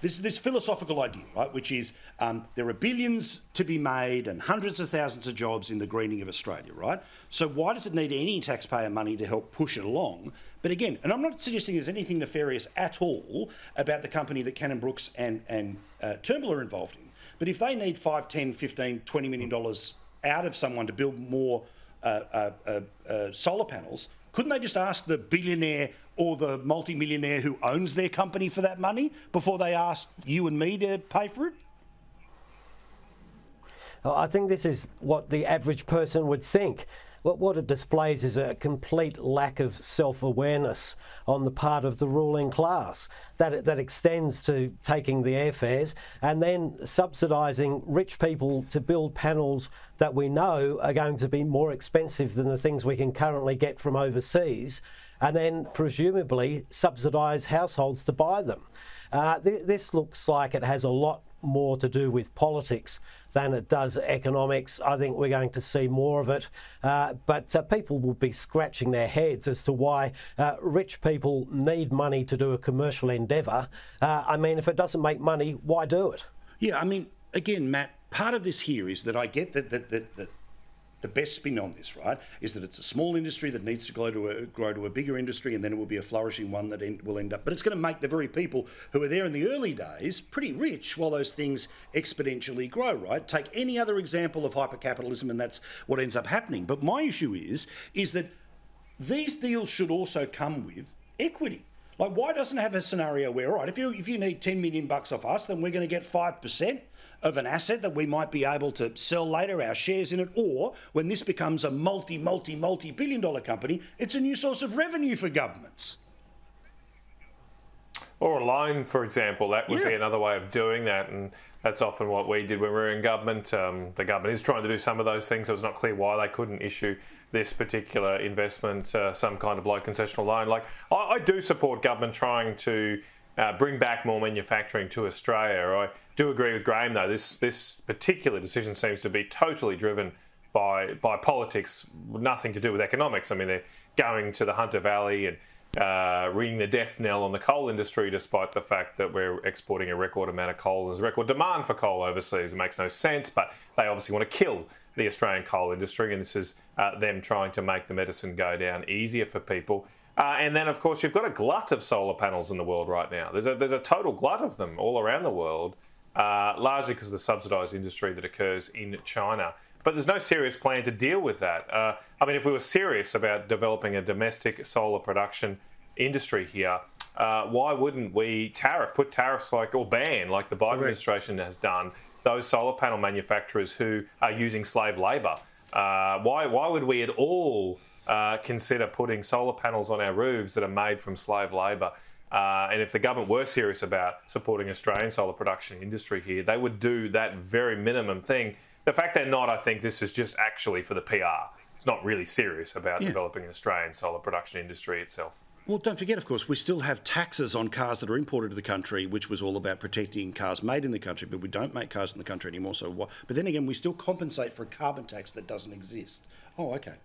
this philosophical idea, right, which is there are billions to be made and hundreds of thousands of jobs in the greening of Australia, right? So why does it need any taxpayer money to help push it along? But again, and I'm not suggesting there's anything nefarious at all about the company that Cannon Brooks and Turnbull are involved in. But if they need $5, $10, $15, $20 million out of someone to build more solar panels, couldn't they just ask the billionaire or the multi-millionaire who owns their company for that money before they ask you and me to pay for it? I think this is what the average person would think. What it displays is a complete lack of self-awareness on the part of the ruling class that extends to taking the airfares and then subsidising rich people to build panels that we know are going to be more expensive than the things we can currently get from overseas, and then presumably subsidise households to buy them. This looks like it has a lot more to do with politics than it does economics. I think we're going to see more of it, but people will be scratching their heads as to why rich people need money to do a commercial endeavour. I mean, if it doesn't make money, why do it? Yeah, I mean, again, Matt, part of this here is that I get that the best spin on this, right, is that it's a small industry that needs to grow to a bigger industry, and then it will be a flourishing one that will end up. But it's going to make the very people who were there in the early days pretty rich while those things exponentially grow, right? Take any other example of hypercapitalism, and that's what ends up happening. But my issue is that these deals should also come with equity. Like, why doesn't it have a scenario where, all right, if you need $10 million off us, then we're going to get 5% of an asset that we might be able to sell later, our shares in it, or when this becomes a multi-billion-dollar company, it's a new source of revenue for governments. Or a loan, for example, that would be another way of doing that, and that's often what we did when we were in government. The government is trying to do some of those things, so it's not clear why they couldn't issue this particular investment, some kind of low concessional loan. Like, I do support government trying to bring back more manufacturing to Australia. I do agree with Graham, though. This particular decision seems to be totally driven by politics, nothing to do with economics. I mean, they're going to the Hunter Valley and ringing the death knell on the coal industry, despite the fact that we're exporting a record amount of coal. There's a record demand for coal overseas. It makes no sense, but they obviously want to kill the Australian coal industry, and this is them trying to make the medicine go down easier for people. And then, of course, you've got a glut of solar panels in the world right now. There's a total glut of them all around the world, largely because of the subsidised industry that occurs in China. But there's no serious plan to deal with that. I mean, if we were serious about developing a domestic solar production industry here, why wouldn't we put tariffs or ban, like the Biden administration has done, those solar panel manufacturers who are using slave labour? Why would we at all consider putting solar panels on our roofs that are made from slave labour? And if the government were serious about supporting Australian solar production industry here, they would do that very minimum thing. The fact they're not, I think this is just actually for the PR. It's not really serious about developing an Australian solar production industry itself. Well, don't forget, of course, we still have taxes on cars that are imported to the country, which was all about protecting cars made in the country, but we don't make cars in the country anymore. So, but then again, we still compensate for a carbon tax that doesn't exist. Oh, okay.